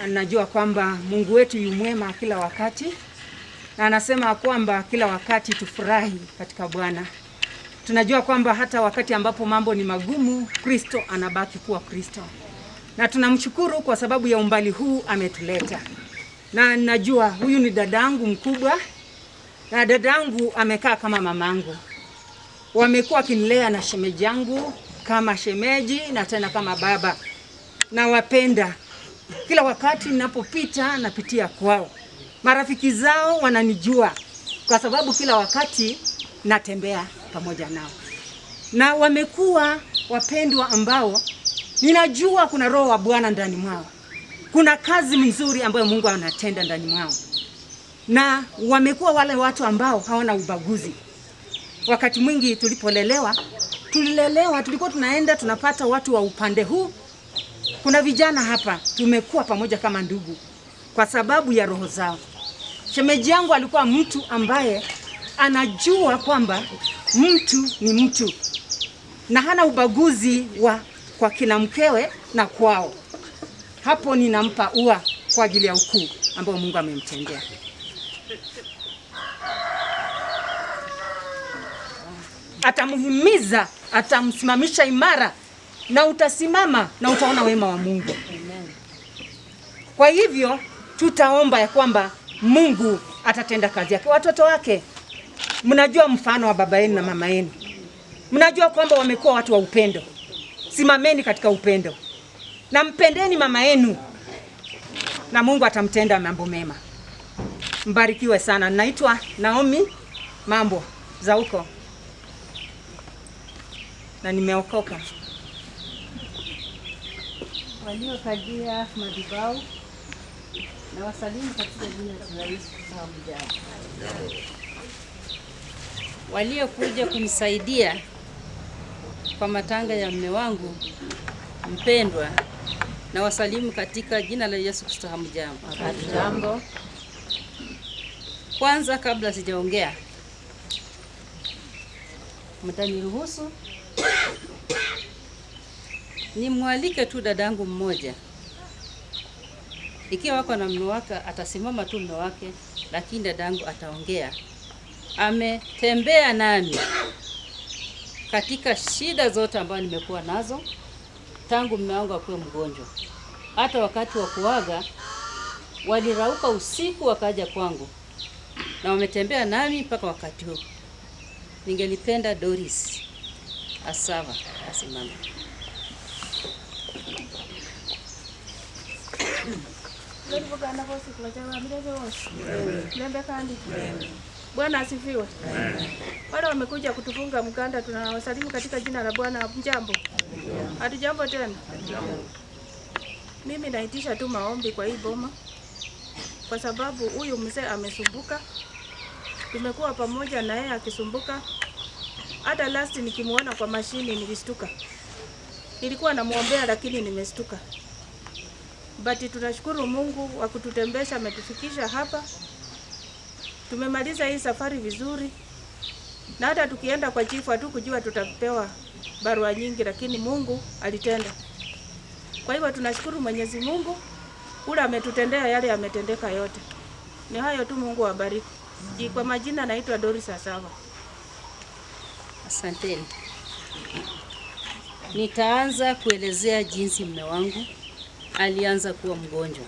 najua kwamba Mungu wetu yu mwema kila wakati, na anasema kwamba kila wakati tufurahi katika Bwana. Tunajua kwamba hata wakati ambapo mambo ni magumu, Kristo anabaki kuwa Kristo. Na tunamshukuru kwa sababu ya umbali huu ametuleta. Na najua huyu ni dadangu mkubwa, na dadangu amekaa kama mamangu. Wamekuwa kinilea na shemeji yangu kama shemeji na tena kama baba. Na wapenda. Kila wakati ninapopita napitia kwao. Marafiki zao wananijua kwa sababu kila wakati natembea pamoja nao. Na wamekuwa wapendwa ambao ninajua kuna roho wa Bwana ndani mwao. Kuna kazi nzuri ambayo Mungu anatenda ndani mwao. Na wamekuwa wale watu ambao hawana ubaguzi. Wakati mwingi tulilelewa tulikuwa tunaenda tunapata watu wa upande huu. Kuna vijana hapa tumekuwa pamoja kama ndugu kwa sababu ya roho zao. Shemeji yangu alikuwa mtu ambaye anajua kwamba mtu ni mtu na hana ubaguzi kwa kina mkewe na kwao. Hapo ninampa ua kwa ajili ya ukuu ambao Mungu amemtendea. Atamuhimiza, atamsimamisha imara na utasimama na utaona wema wa Mungu. Amen. Kwa hivyo tutaomba ya kwamba Mungu atatenda kazi yake. Watoto wake, mnajua mfano wa baba yenu na mama yenu. Mnajua kwamba wamekuwa watu wa upendo. Simameni katika upendo. Na mpendeni mama yenu. Na Mungu atamtenda mambo mema. Mbarikiwe sana. Naitwa Naomi Mambo za huko. Na nimeokoka. Waliokalia madhabahu na wasalimu katika jina la Yesu Kristo. Waliokuja kunisaidia kwa matanga ya mume wangu mpendwa na wasalimu katika jina la Yesu Kristo. Hamjambo. Kwanza kabla sijaongea, mtaniruhusu nimwalike tu dadangu mmoja. Ikiwa wako na mume wake atasimama tu mume wake, lakini dadangu ataongea. Ametembea nami katika shida zote ambazo nimekuwa nazo tangu mume wangu akuwe mgonjwa. Hata wakati wa kuaga walirauka usiku wakaja kwangu. Na wametembea nami mpaka wakati huu. Ningelipenda Doris Asava asimame. Bwana asifiwe. Wale wamekuja kutufunga mkanda tunawasalimu katika jina la Bwana. Mjambo. Hatujambo tena. Mimi naitisha tu maombi kwa hii boma. Kwa sababu huyu mzee amesumbuka. Tumekuwa pamoja na yeye akisumbuka. Hata last nikimuona kwa mashini nilistuka. Nilikuwa namuombea lakini nimestuka. But tunashukuru Mungu wa kututembesha ametufikisha hapa. Tumemaliza hii safari vizuri. Na hata tukienda kwa chifu hatukujua tutapewa barua nyingi lakini Mungu alitenda. Kwa hivyo tunashukuru Mwenyezi Mungu ule ametutendea yale yametendeka yote. Ni hayo tu, Mungu awabariki. Kwa majina naitwa Doris Asava. Asanteni. Nitaanza kuelezea jinsi mume wangu alianza kuwa mgonjwa.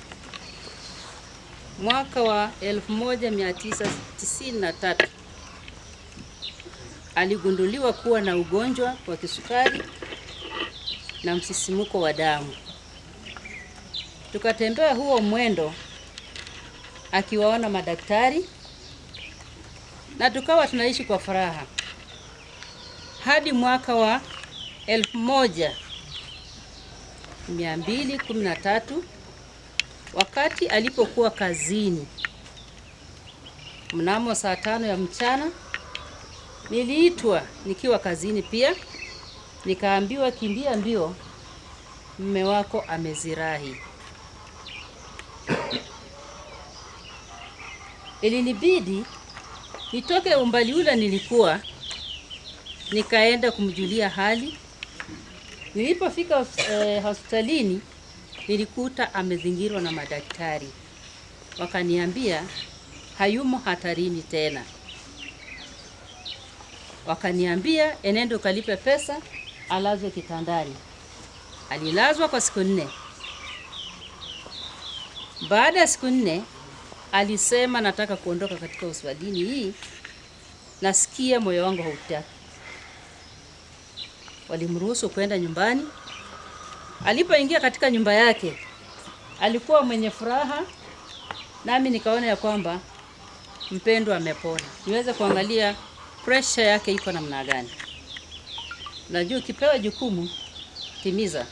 Mwaka wa 1993 aligunduliwa kuwa na ugonjwa wa kisukari na msisimuko wa damu. Tukatembea huo mwendo akiwaona madaktari na tukawa tunaishi kwa furaha. Hadi mwaka wa 1213 wakati alipokuwa kazini mnamo saa 5 ya mchana, niliitwa nikiwa kazini pia, nikaambiwa kimbia mbio, mume wako amezirahi. Ilinibidi nitoke umbali ule nilikuwa, nikaenda kumjulia hali. Nilipofika hospitalini nilikuta amezingirwa na madaktari. Wakaniambia hayumo hatarini tena. Wakaniambia enende ukalipe pesa alazwe kitandani. Alilazwa kwa siku 4. Baada ya siku 4 alisema nataka kuondoka katika hospitali hii, nasikia moyo wangu hautaki. Walimruhusu kwenda nyumbani. Alipoingia katika nyumba yake alikuwa mwenye furaha, nami nikaona ya kwamba mpendwa amepona. Niweze kuangalia pressure yake iko namna gani. Najua ukipewa jukumu timiza.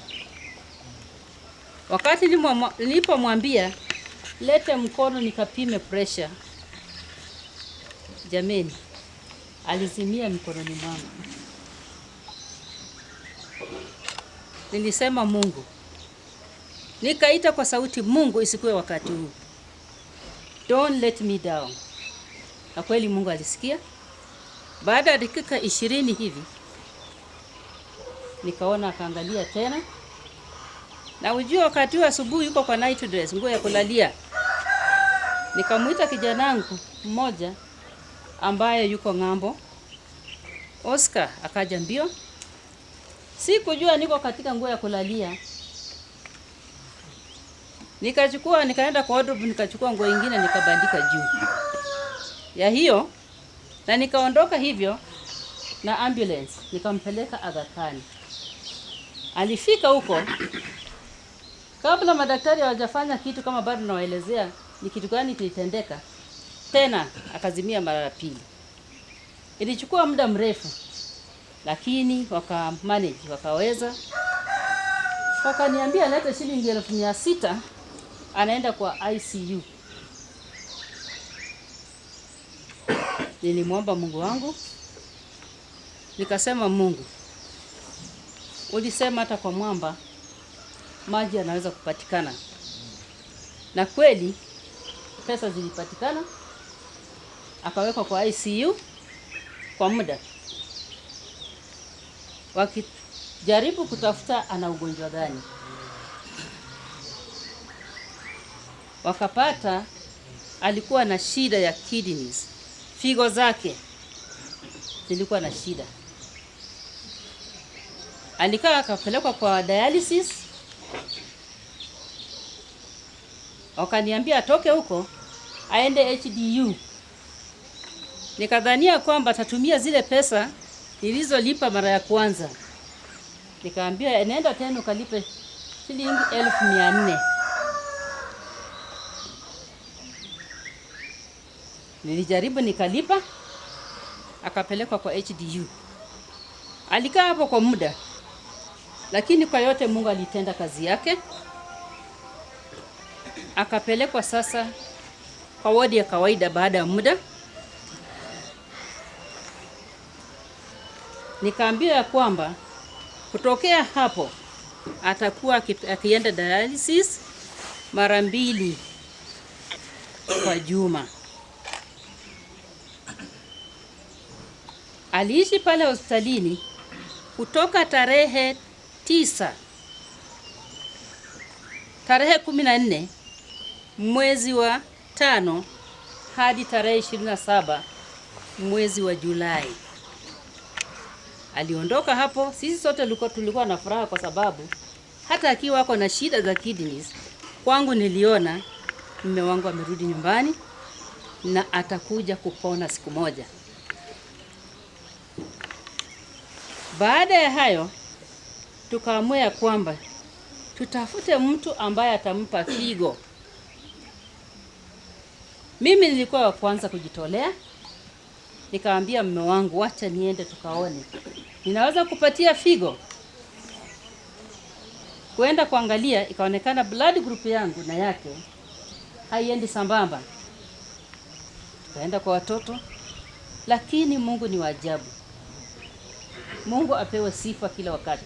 Wakati nilipomwambia lete mkono nikapime pressure, jameni, alizimia mikononi mwangu. Nilisema Mungu. Nikaita kwa sauti, Mungu, isikuwe wakati huu. Don't let me down. Na kweli Mungu alisikia. Baada ya dakika 20 hivi nikaona akaangalia tena. Na ujue wakati wa asubuhi yuko kwa night dress, nguo ya kulalia. Nikamuita kijanangu mmoja ambaye yuko ng'ambo. Oscar akaja mbio. Sikujua niko katika nguo ya kulalia. Nikaenda kwa wardrobe nikachukua nguo nyingine nikabandika juu ya hiyo, na nikaondoka hivyo na ambulance nikampeleka Aga Khan. Alifika huko kabla madaktari hawajafanya kitu, kama bado nawaelezea ni kitu gani kilitendeka, tena akazimia mara ya pili. Ilichukua muda mrefu, lakini wakamanage, wakaweza. Wakaniambia leta shilingi 600 anaenda kwa ICU. Nilimwomba Mungu wangu. Nikasema, Mungu, ulisema hata kwa mwamba maji yanaweza kupatikana. Na kweli pesa zilipatikana. Akawekwa kwa ICU kwa muda. Wakijaribu kutafuta ana ugonjwa gani. Wakapata alikuwa na shida ya kidneys. Figo zake zilikuwa na shida. Alikaa akapelekwa kwa dialysis. Wakaniambia atoke huko aende HDU. Nikadhania kwamba atatumia zile pesa nilizolipa mara ya kwanza. Nikaambia nenda tena ukalipe shilingi 1400. Nilijaribu nikalipa, akapelekwa kwa HDU. Alikaa hapo kwa muda, lakini kwa yote Mungu alitenda kazi yake. Akapelekwa sasa kwa wodi ya kawaida baada ya muda. Nikaambiwa ya kwamba kutokea hapo atakuwa akienda dialysis mara 2 kwa juma. Aliishi pale hospitalini kutoka tarehe 9, tarehe 14 mwezi wa 5 hadi tarehe 27 mwezi wa Julai. Aliondoka hapo. Sisi sote tulikuwa na furaha kwa sababu hata akiwa wako na shida za kidneys, kwangu niliona mume wangu amerudi nyumbani na atakuja kupona siku moja. Baada ya hayo tukaamua ya kwamba tutafute mtu ambaye atampa figo. Mimi nilikuwa wa kwanza kujitolea. Nikaambia mume wangu, acha niende tukaone ninaweza kupatia figo. Kwenda kuangalia, ikaonekana blood group yangu na yake haiendi sambamba. Tukaenda kwa watoto, lakini Mungu ni wa ajabu. Mungu apewe sifa kila wakati.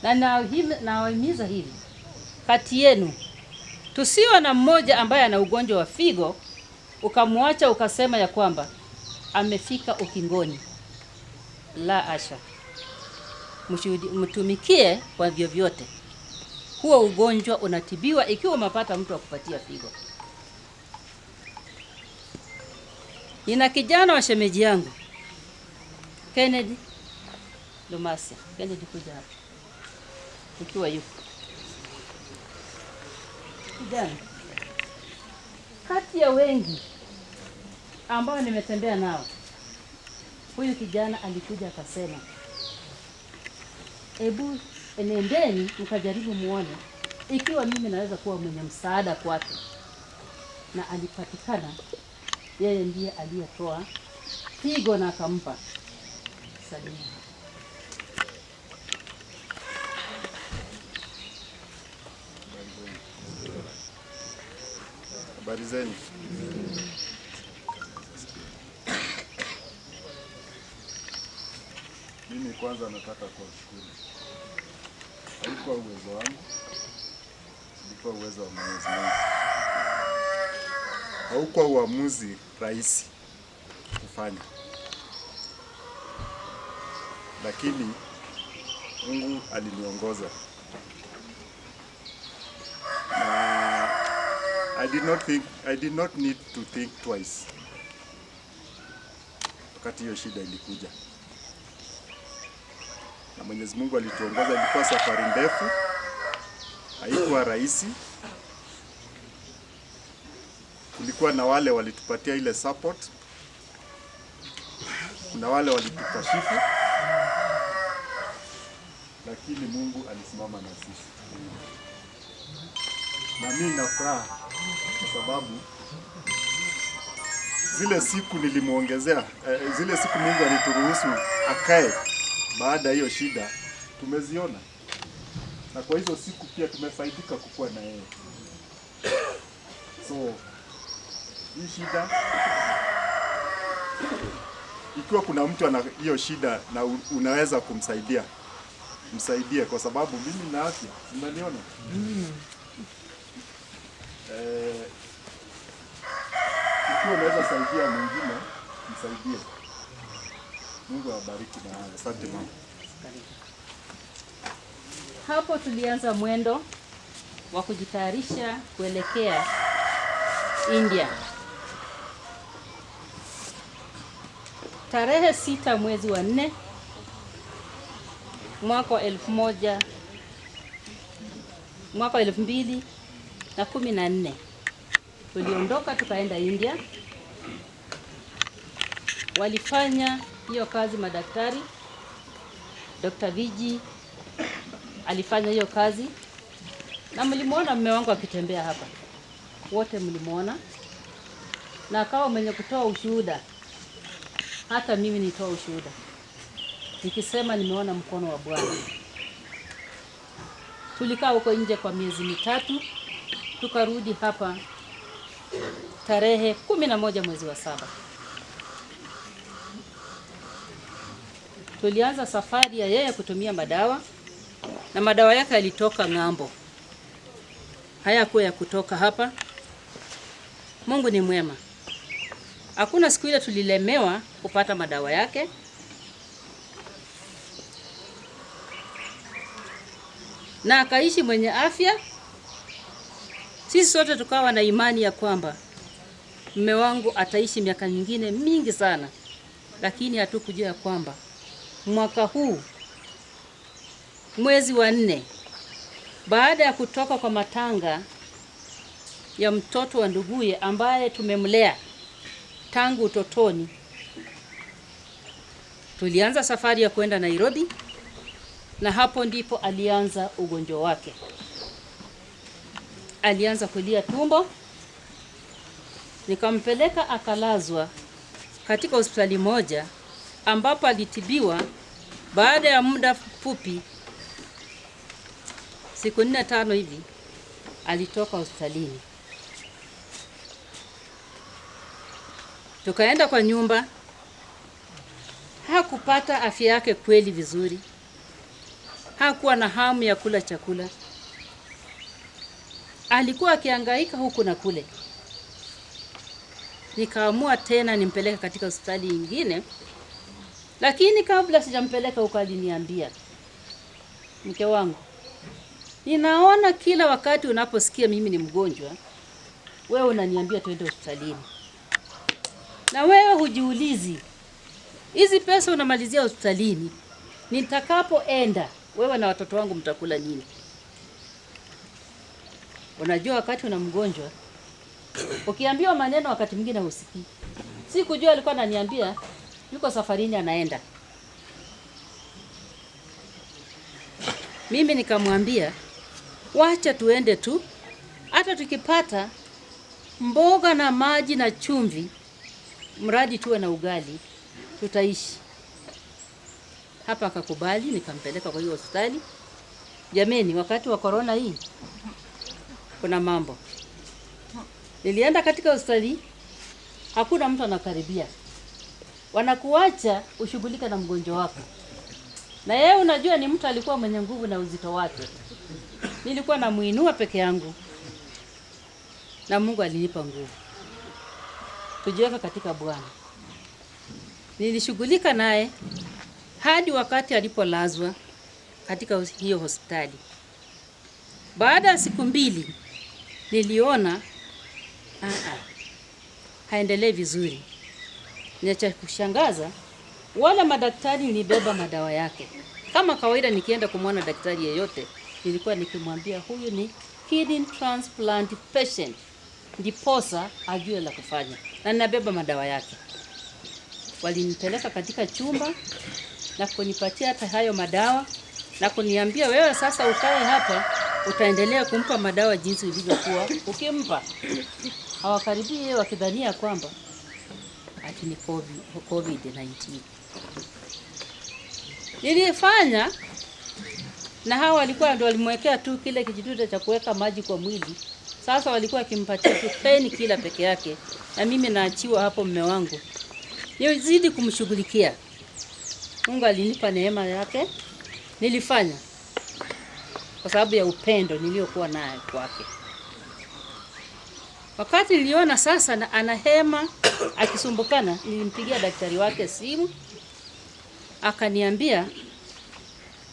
Na nawahimiza hivi, kati yenu tusiwe na mmoja ambaye ana ugonjwa wa figo ukamwacha ukasema ya kwamba amefika ukingoni. La asha. Mtumikie kwa vyovyote. huo ugonjwa unatibiwa ikiwa umepata mtu wa kupatia figo. Nina kijana wa shemeji yangu Kennedy Lumasia. Kennedy, kuja hapa ikiwa yuko. Kijana kati ya wengi ambao nimetembea nao, huyu kijana alikuja akasema, hebu nendeni mkajaribu muone ikiwa mimi naweza kuwa mwenye msaada kwake. Na alipatikana, yeye ndiye aliyetoa figo na akampa Salia. Habari zenu. Mimi kwanza nataka kuwashukuru. Haikuwa uwezo wangu, ilikuwa uwezo wa Mwenyezi Mungu. Haukuwa uamuzi rahisi kufanya, lakini Mungu aliniongoza. Na I did not need to think twice wakati hiyo shida ilikuja. Na Mwenyezi Mungu alituongoza. Ilikuwa safari ndefu, haikuwa rahisi. Kulikuwa na wale walitupatia ile support, na wale walitukashifu, lakini Mungu alisimama na sisi. Na mimi na furaha kwa sababu zile siku nilimuongezea, zile siku Mungu alituruhusu akae baada ya hiyo shida, tumeziona. Na kwa hizo siku pia tumefaidika kukua na yeye. So hii shida, ikiwa kuna mtu ana hiyo shida na unaweza kumsaidia, msaidie, kwa sababu mimi na afya, unaniona? Ikiwa unaweza saidia mwingine, msaidie. Mungu awabariki na asante mama. Hapo tulianza mwendo wa kujitayarisha kuelekea India. Tarehe 6 mwezi wa 4 mwaka wa 2014 tuliondoka tukaenda India. Walifanya hiyo kazi madaktari. Dr. Viji alifanya hiyo kazi, na mlimuona mume wangu akitembea hapa, wote mlimuona, na akawa mwenye kutoa ushuhuda. Hata mimi nitoa ushuhuda nikisema nimeona mkono wa Bwana. Tulikaa huko nje kwa miezi mitatu, tukarudi hapa tarehe 11 mwezi wa 7. Tulianza safari ya yeye kutumia madawa, na madawa yake yalitoka ng'ambo, hayakuwa ya kutoka hapa. Mungu ni mwema. Hakuna siku ile tulilemewa kupata madawa yake. Na akaishi mwenye afya. Sisi sote tukawa na imani ya kwamba mume wangu ataishi miaka mingine mingi sana, lakini hatukujua ya kwamba mwaka huu mwezi wa 4, baada ya kutoka kwa matanga ya mtoto wa nduguye ambaye tumemlea tangu utotoni, tulianza safari ya kwenda Nairobi, na hapo ndipo alianza ugonjwa wake. Alianza kulia tumbo, nikampeleka akalazwa katika hospitali moja ambapo alitibiwa. Baada ya muda fupi, siku 4-5 hivi, alitoka hospitalini. Tukaenda kwa nyumba. Hakupata afya yake kweli vizuri. Hakuwa na hamu ya kula chakula. Alikuwa akihangaika huku na kule. Nikaamua tena nimpeleke katika hospitali nyingine, lakini kabla sijampeleka huko aliniambia, mke wangu, Ninaona kila wakati unaposikia mimi ni mgonjwa, wewe unaniambia twende hospitalini. Na wewe hujiulizi, hizi pesa unamalizia hospitalini, nitakapoenda wewe na watoto wangu mtakula nini? Unajua wakati una mgonjwa, ukiambiwa maneno wakati mwingine husikii. Si kujua alikuwa ananiambia yuko safarini anaenda. Mimi nikamwambia wacha tuende tu, hata tukipata mboga na maji na chumvi, mradi tuwe na ugali, tutaishi. Hapa akakubali, nikampeleka kwa hiyo hospitali. Jameni, wakati wa corona hii kuna mambo. Nilienda katika hospitali, hakuna mtu anakaribia. Wanakuacha ushughulike na mgonjwa wako. Na yeye unajua ni mtu alikuwa mwenye nguvu na uzito wake. Nilikuwa namuinua peke yangu. Na Mungu alinipa nguvu. Tujiweka katika Bwana. Nilishughulika naye hadi wakati alipolazwa katika hiyo hospitali. Baada ya siku 2 niliona haendelee vizuri. Ni cha kushangaza, wale madaktari nilibeba madawa yake. Kama kawaida nikienda kumwona daktari yeyote, nilikuwa nikimwambia huyu ni kidney transplant patient. Ndiposa ajue la kufanya. Na ninabeba madawa yake. Walinipeleka katika chumba na kunipatia hata hayo madawa na kuniambia wewe sasa ukae hapa, utaendelea kumpa madawa jinsi ulivyokuwa ukimpa. Hawakaribii wakidhania kwamba ati ni COVID-19. Nilifanya na hawa walikuwa ndio walimwekea tu kile kijituta cha kuweka maji kwa mwili. Sasa walikuwa akimpatia tu peni kila peke yake, na mimi naachiwa hapo mume wangu. Nilizidi kumshughulikia. Mungu alinipa neema yake. Nilifanya kwa sababu ya upendo niliokuwa naye kwake. Wakati niliona sasa na anahema akisumbukana, nilimpigia daktari wake simu. Akaniambia,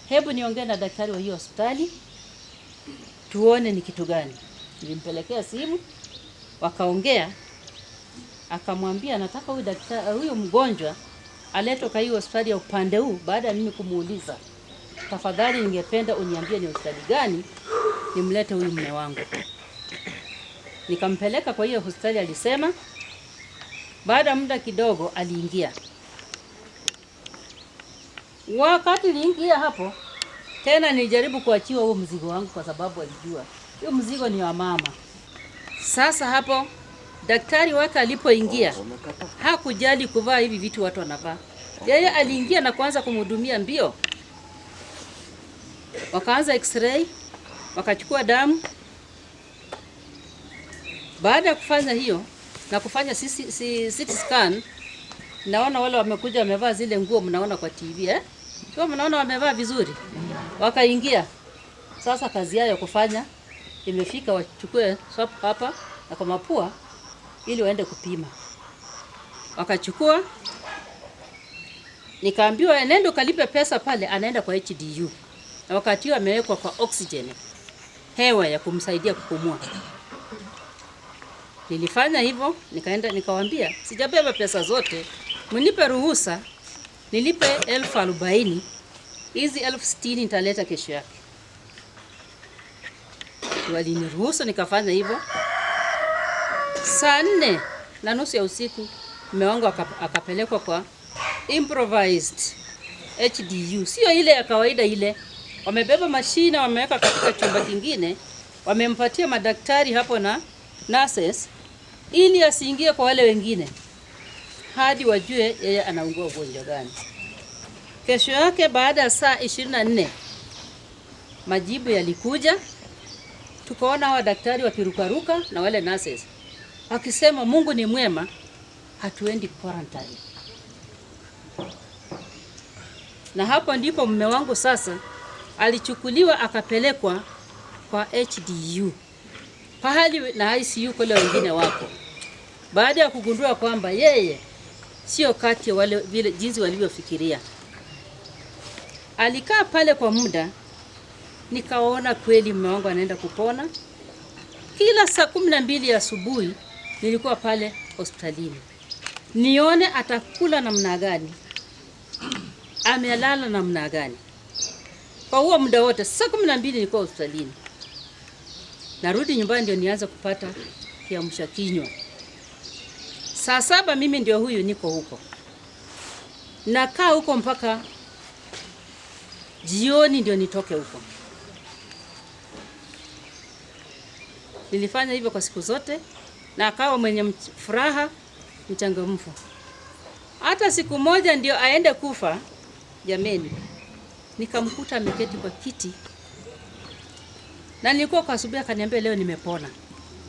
hebu niongee na daktari wa hiyo hospitali tuone ni kitu gani. Nilimpelekea simu, wakaongea. Akamwambia nataka huyu daktari, huyu mgonjwa aletwe kwa hiyo hospitali ya upande huu. Baada ya mimi kumuuliza, tafadhali ningependa uniambie ni hospitali gani nimlete huyu mume wangu. Nikampeleka kwa hiyo hospitali alisema. Baada muda kidogo aliingia. Wakati niliingia hapo, tena nilijaribu kuachiwa huo mzigo wangu kwa sababu alijua hiyo mzigo ni wa mama. Sasa hapo daktari wake alipoingia, hakujali kuvaa hivi vitu watu wanavaa. Yeye aliingia na kuanza kumhudumia mbio. Wakaanza x-ray, wakachukua damu. Baada ya kufanya hiyo na kufanya CT scan, naona wale wamekuja wamevaa zile nguo mnaona kwa TV Kwa mnaona wamevaa vizuri. Wakaingia. Sasa kazi yao ya kufanya imefika, wachukue swab hapa na kwa mapua ili waende kupima. Wakachukua, nikaambiwa nenda kalipe pesa pale, anaenda kwa HDU. Na wakati huo amewekwa kwa oxygen, hewa ya kumsaidia kupumua. Nilifanya hivyo, nikaenda nikawaambia, sijabeba pesa zote, mnipe ruhusa nilipe 40,000, hizi 60,000 nitaleta kesho yake. Waliniruhusu nikafanya hivyo. Saa 4:30 ya usiku mume wangu akapelekwa kwa improvised HDU, sio ile ya kawaida ile. Wamebeba mashine wameweka katika chumba kingine, wamempatia madaktari hapo na nurses ili asiingie kwa wale wengine hadi wajue yeye anaugua ugonjwa gani. Kesho yake baada ya saa 24 majibu yalikuja. Tukaona hawa daktari wakirukaruka na wale nurses akisema Mungu ni mwema, hatuendi quarantine. Na hapo ndipo mume wangu sasa alichukuliwa akapelekwa kwa HDU, pahali na ICU kule wengine wako. Baada ya kugundua kwamba yeye sio kati ya wale vile jinsi walivyofikiria. Alikaa pale kwa muda nikaona kweli mume wangu anaenda kupona. Kila saa 12 asubuhi nilikuwa pale hospitalini, nione atakula namna gani, amelala namna gani. Kwa huo muda wote saa 12 nilikuwa hospitalini. Narudi nyumbani ndio nianza kupata kiamsha kinywa. Saa 7 mimi ndio huyu niko huko. Nakaa huko mpaka jioni ndio nitoke huko. Nilifanya hivyo kwa siku zote na akawa mwenye furaha, mchangamfu. Hata siku moja ndio aende kufa, jameni, nikamkuta ameketi kwa kiti. Na nilikuwa kwa asubuhi akaniambia leo nimepona.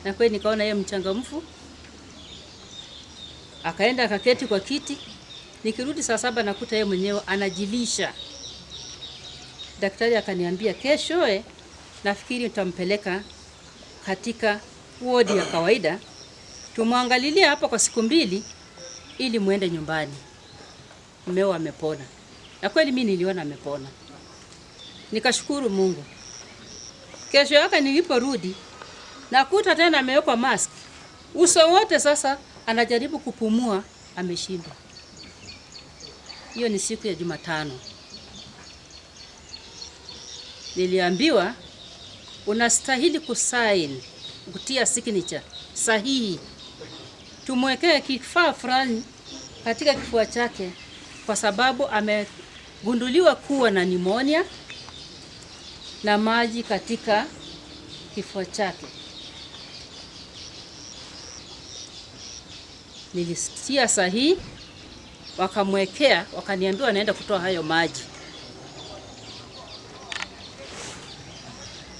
Na kweli nikaona yeye mchangamfu. Akaenda akaketi kwa kiti. Nikirudi saa 7 nakuta yeye mwenyewe anajilisha. Daktari akaniambia kesho nafikiri utampeleka katika wodi ya kawaida. Tumwangalilie hapa kwa siku 2 ili muende nyumbani. Mmeo amepona. Na kweli mimi niliona amepona. Nikashukuru Mungu. Kesho yake niliporudi nakuta tena amewekwa mask. Uso wote sasa anajaribu kupumua, ameshindwa. Hiyo ni siku ya Jumatano. Niliambiwa unastahili kusign, kutia signature sahihi. Tumwekee kifaa fulani katika kifua chake kwa sababu amegunduliwa kuwa na pneumonia na maji katika kifua chake. Nilisitia sahihi, wakamwekea, wakaniambia anaenda kutoa hayo maji.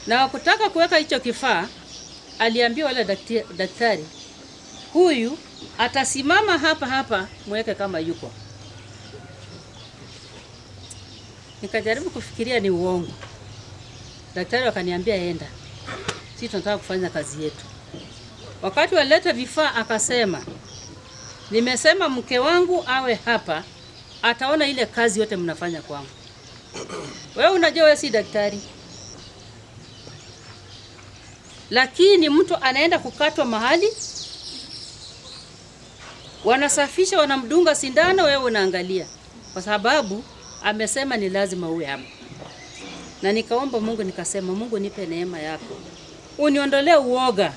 Na kutaka kuweka hicho kifaa, aliambia wale daktari, huyu atasimama hapa mweke kama yuko. Nikajaribu kufikiria ni uongo. Daktari wakaniambia enda. Sisi tunataka kufanya kazi yetu. Wakati waleta vifaa akasema, nimesema mke wangu awe hapa, ataona ile kazi yote mnafanya kwangu. Wewe unajua wewe si daktari. Lakini mtu anaenda kukatwa mahali, wanasafisha, wanamdunga sindano, wewe unaangalia. Kwa sababu amesema ni lazima uwe hapa. Na nikaomba Mungu nikasema, Mungu nipe neema yako. Uniondolee uoga.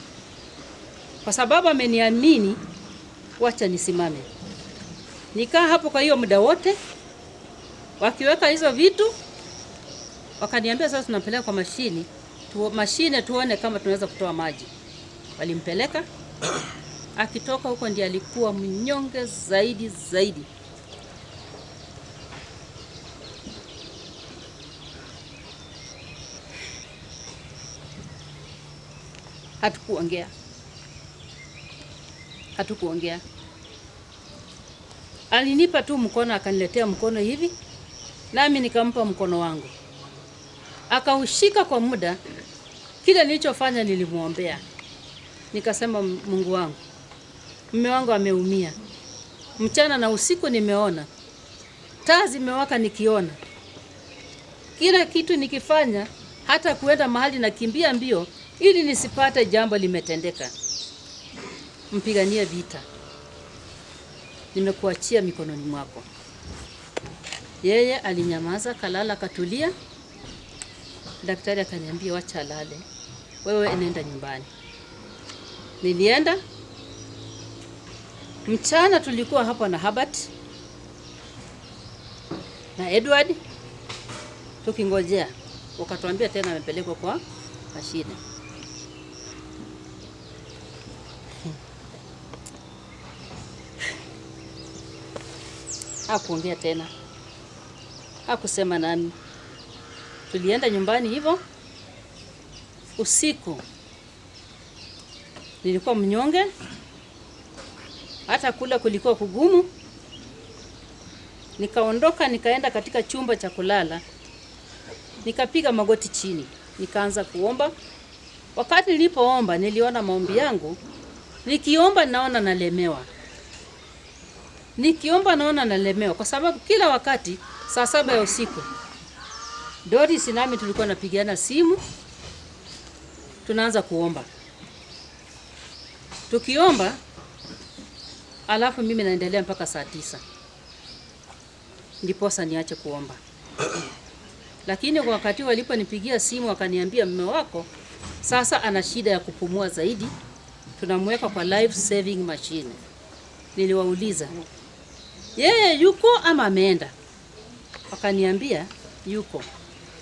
Kwa sababu ameniamini, wacha nisimame. Nikaa hapo kwa hiyo muda wote. Wakiweka hizo vitu, wakaniambia sasa tunampeleka kwa mashine tuone kama tunaweza kutoa maji. Walimpeleka. Akitoka huko ndiye alikuwa mnyonge zaidi. Hatukuongea. Alinipa tu mkono, akaniletea mkono hivi, nami nikampa mkono wangu. Akaushika kwa muda. Kile nilichofanya nilimuombea. Nikasema, Mungu wangu, mume wangu ameumia. Mchana na usiku nimeona. Taa zimewaka nikiona. Kila kitu nikifanya, hata kuenda mahali nakimbia mbio ili nisipate jambo limetendeka. Mpiganie vita. Nimekuachia mikononi mwako. Yeye alinyamaza, kalala, katulia. Daktari akaniambia wacha alale. Wewe nenda nyumbani. Nilienda. Mchana tulikuwa hapa na Herbert na Edward tukingojea. Wakatuambia tena amepelekwa kwa mashine. Hakuongea tena. Hakusema nani. Tulienda nyumbani hivyo. Usiku nilikuwa mnyonge. Hata kula kulikuwa kugumu. Nikaondoka nikaenda katika chumba cha kulala. Nikapiga magoti chini. Nikaanza kuomba. Wakati nilipoomba niliona maombi yangu. Nikiomba naona nalemewa. Nikiomba naona nalemewa kwa sababu kila wakati saa 7 ya usiku Doris nami tulikuwa napigiana simu, tunaanza kuomba. Tukiomba, alafu mimi naendelea mpaka saa 9. Ndiposa niache kuomba. Lakini kwa wakati waliponipigia simu wakaniambia mume wako sasa ana shida ya kupumua zaidi, tunamweka kwa life saving machine. Niliwauliza, yeye yuko ama ameenda? Wakaniambia yuko.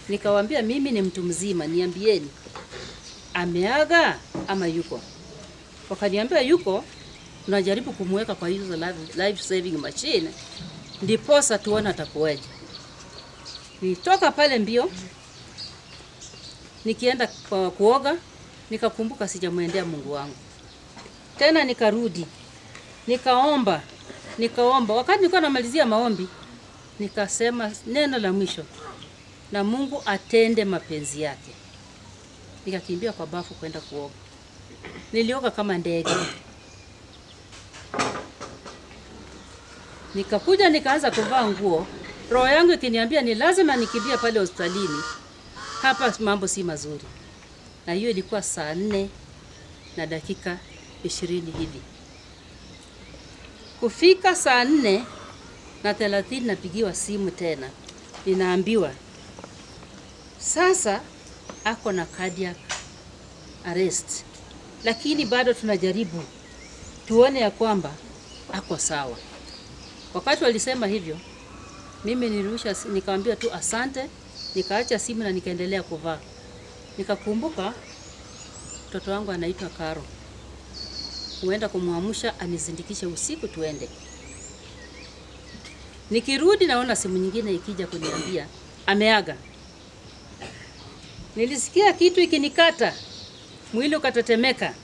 Nikawaambia mimi ni mtu mzima, niambieni ameaga ama yuko? Wakaniambia yuko, tunajaribu kumweka kwa hizo life saving machine ndiposa tuone atakuwaje. Nitoka pale mbio, nikienda kuoga, nikakumbuka sijamwendea Mungu wangu. Tena nikarudi, nikaomba. Wakati nilikuwa namalizia maombi, nikasema neno la mwisho, na Mungu atende mapenzi yake. Nikakimbia kwa bafu kwenda kuoga. Nilioga kama ndege. Nikakuja nikaanza kuvaa nguo. Roho yangu ikiniambia ni lazima nikimbia pale hospitalini. Hapa mambo si mazuri. Na hiyo ilikuwa saa 4 na dakika 20 hivi. Kufika saa 4 na 30 napigiwa simu tena. Ninaambiwa sasa ako na cardiac arrest. Lakini bado tunajaribu tuone ya kwamba ako sawa. Wakati walisema hivyo, mimi nilirusha, nikamwambia tu asante, nikaacha simu na nikaendelea kuvaa. Nikakumbuka mtoto wangu anaitwa Karo. Huenda kumwamsha anizindikishe usiku tuende. Nikirudi naona simu nyingine ikija kuniambia ameaga. Nilisikia kitu ikinikata, mwili ukatetemeka.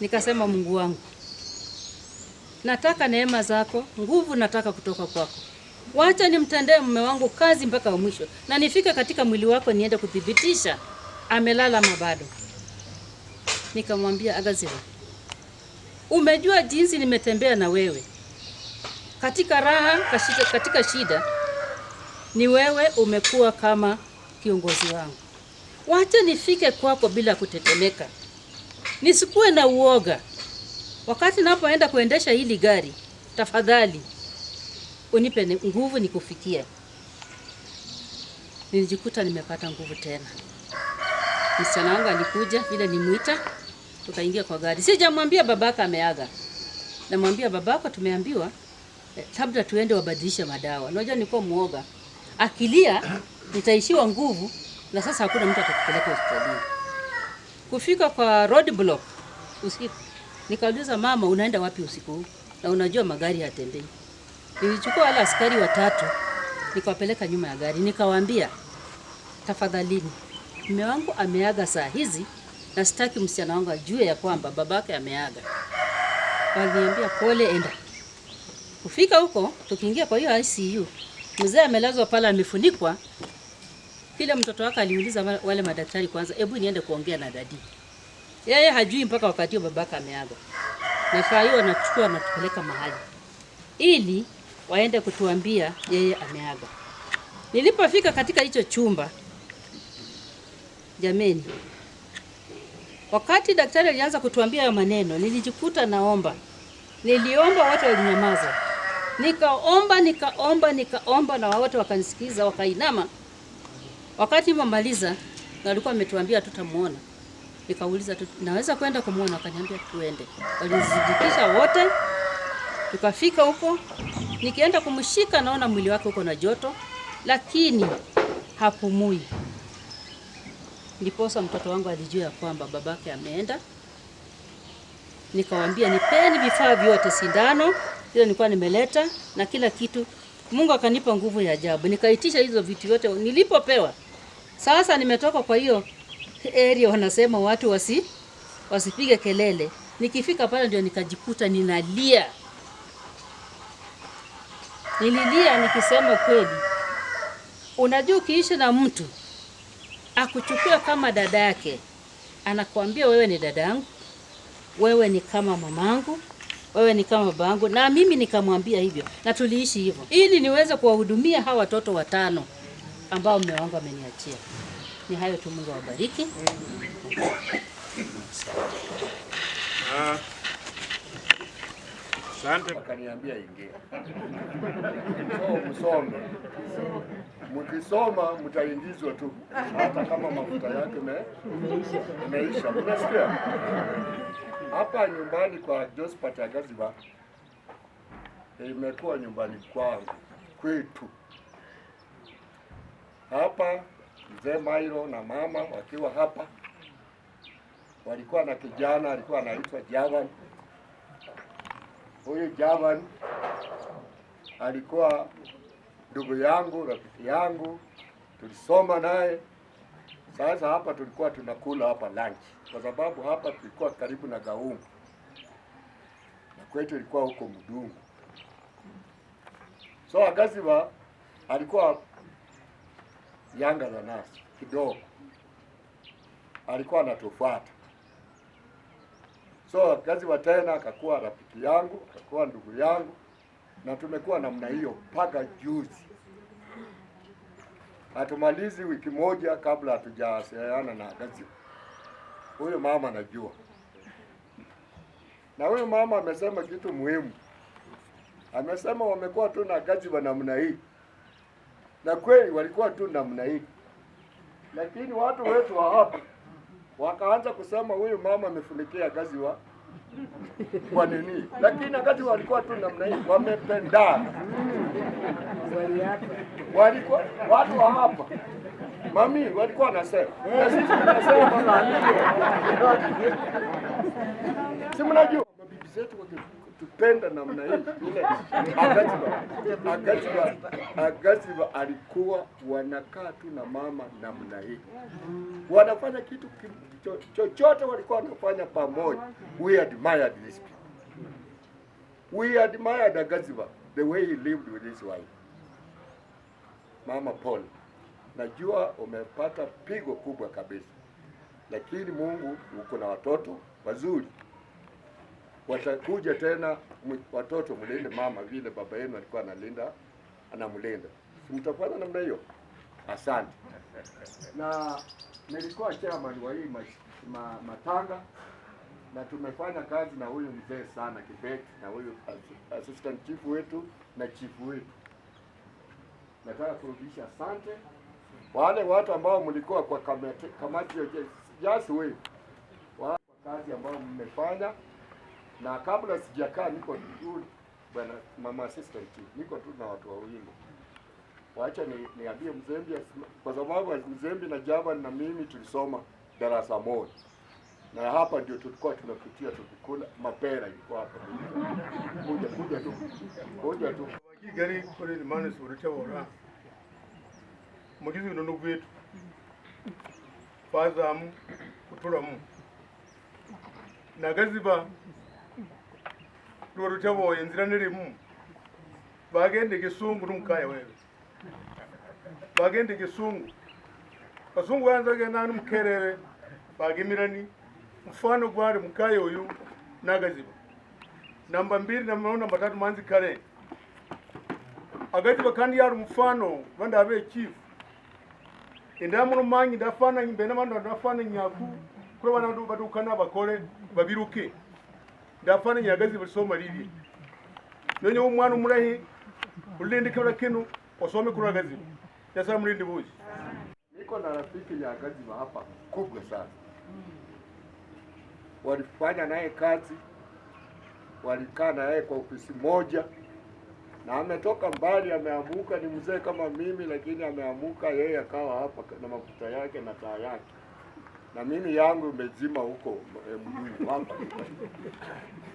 Nikasema Mungu wangu, nataka neema zako, nguvu nataka kutoka kwako. Wacha nimtendee mume wangu kazi mpaka mwisho, na nifike katika mwili wako niende kudhibitisha amelala mabado. Nikamwambia Agazira, umejua jinsi nimetembea na wewe. Katika raha, katika shida, ni wewe umekuwa kama kiongozi wangu. Wacha nifike kwako bila kutetemeka. Nisikuwe na uoga. Wakati napoenda kuendesha hili gari, tafadhali unipe nguvu nikufikie. Nilijikuta nimepata nguvu tena. Msichana wangu alikuja vile nimuita, tukaingia kwa gari. Sijamwambia babaka ameaga. Namwambia babaka tumeambiwa labda tuende wabadilishe madawa. Unajua nilikuwa muoga. Akilia nitaishiwa nguvu na sasa hakuna mtu atakupeleka hospitalini. Kufika kwa roadblock usiku, nikauliza mama, unaenda wapi usiku huu? Na unajua magari hatembei. Nilichukua wale askari 3 nikawapeleka nyuma ya gari. Nikawaambia, tafadhalini, mume wangu ameaga saa hizi na sitaki msichana wangu ajue ya kwamba babake ameaga. Waliniambia pole, enda. Kufika huko, tukiingia kwa hiyo ICU, mzee amelazwa pale amefunikwa. Kile mtoto wake aliuliza wale madaktari kwanza, hebu niende kuongea na dadi. Yeye hajui mpaka wakati huo babaka ameaga. Na saa hiyo anachukua na tupeleka mahali ili waende kutuambia yeye ameaga. Nilipofika katika hicho chumba, jameni, wakati daktari alianza kutuambia hayo maneno, nilijikuta naomba. Niliomba, watu walinyamaza. Nikaomba na wote wakanisikiza, wakainama. Wakati mmaliza, na walikuwa wametuambia tutamuona. Nikauliza naweza kwenda kumuona? Wakaniambia tuende. Walizindikisha wote. Tukafika huko. Nikienda kumshika naona mwili wake uko na joto, lakini hapumui. Ndiposa mtoto wangu alijua ya kwamba babake ameenda. Nikawaambia nipeni vifaa vyote, sindano ile nilikuwa nimeleta na kila kitu. Mungu akanipa nguvu ya ajabu. Nikaitisha hizo vitu vyote nilipopewa. Sasa nimetoka kwa hiyo area wanasema watu wasipige kelele. Nikifika pale ndio nikajikuta ninalia. Nililia nikisema kweli. Unajua ukiishi na mtu akuchukua kama dada yake, anakuambia wewe ni dada yangu, wewe ni kama mamangu, wewe ni kama babangu, na mimi nikamwambia hivyo na tuliishi hivyo ili niweze kuwahudumia hawa watoto 5. ambao mume wangu ameniachia. Ni hayo tu, Mungu awabariki. Asante. Akaniambia ingia. So msome. Mkisoma mtaingizwa tu. Hata kama mafuta yake imeisha. Unasikia? Hapa nyumbani kwa Josephat Agaziba imekuwa nyumbani kwangu, kwetu. Hapa mzee Mairo na mama wakiwa hapa, walikuwa na kijana alikuwa anaitwa Javan. Huyu Javan alikuwa ndugu yangu, rafiki yangu, tulisoma naye. Sasa hapa tulikuwa tunakula hapa lunch, kwa sababu hapa tulikuwa karibu na Gaungu na kwetu ilikuwa huko Mdungu. So Agaziba alikuwa yanga na nasi kidogo, alikuwa anatufuata. So Agaziba tena akakuwa rafiki yangu, akakuwa ndugu yangu, na tumekuwa namna hiyo mpaka juzi. Hatumalizi wiki moja kabla hatujawasiliana na Agaziba. Huyo mama anajua. Na huyo mama amesema kitu muhimu. Amesema wamekuwa tu na Agaziba namna hii. Na kweli walikuwa tu namna hii. Lakini watu wetu wa hapa wakaanza kusema huyu mama amefunikia Agaziba kwa nini? Lakini Agaziba walikuwa tu namna hii, wamependana. Walikuwa watu wa hapa. Mami walikuwa wanasema. Na sisi tunasema si mnajua mabibi zetu wakitupenda namna hii ile Agaziba alikuwa wanakaa tu na mama namna hii. Wanafanya kitu chochote walikuwa wanafanya pamoja. We admired this people. We admired Agaziba the way he lived with his wife. Mama Paul, najua umepata pigo kubwa kabisa. Lakini Mungu uko na watoto wazuri. Watakuja tena watoto mlinde mama vile baba yenu alikuwa anamlinda. Mtafanya namna hiyo. Asante. Na nilikuwa chairman wa hii matanga na tumefanya kazi na huyu mzee sana Kibet na huyu assistant chief wetu na chief wetu. Nataka kurudisha asante wale watu ambao mlikuwa kwa kamati ya just wewe kwa kazi ambayo mmefanya. Na kabla sijakaa niko tu bwana mama assistant niko tu na watu wawili. Waacha niambie Mzembi, kwa sababu Mzembi na Javan na mimi tulisoma darasa moja. Na hapa ndio tulikuwa tunapitia tukikula mapera ilikuwa hapa. Kuja tu. Gari kore ni maana surete wora. Mugizi no gwetu. Fazamu kuturamu. Na Agaziba rutabo inzira nirimu. Bagende Gisungu numkaya wewe. Bagende Gisungu. Kasungu wanza genda n'umukerere bagimirani mfano gwari mukayo uyu n'Agaziba. Namba 2 na namba 3 manzi kare. Agaziba kandi yari mfano banda abe chief. Indamuno manyi dafana nyimbena mando dafana nyaku kuri bana badukana bakore babiruke. Dafana nyagaziba soma lili. Nonye umwana umurahi ulinde kibra kinu osome kuri Agaziba. Yasa mlindi buji. Niko na rafiki ya Agaziba hapa kubwa sana. Walifanya naye kazi, walikaa naye kwa ofisi moja, na ametoka mbali, ameamuka. Ni mzee kama mimi, lakini ameamuka yeye akawa hapa na mafuta yake na taa yake, na mimi yangu imezima huko mjini hapa.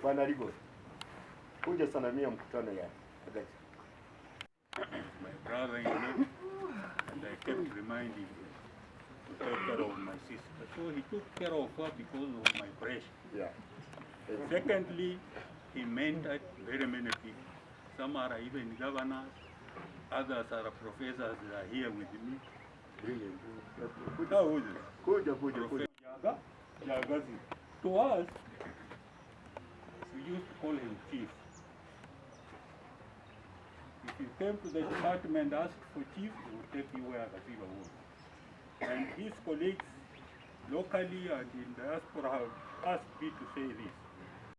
Bwana Rigo, kuja sana mia mkutano ya Agaziba. My brother-in-law, and I kept reminding him to take care of my sister. So he took care of her because of my pressure. Yeah. Secondly, he mentored very many people. Some are even governors, others are professors that are here with me. Brilliant. How is it? Kuja. Jagazi. To us, we used to call him chief. He If you came to the department and asked for chief, they would take you where Gaziba was. And his colleagues locally and in diaspora have asked me to say this.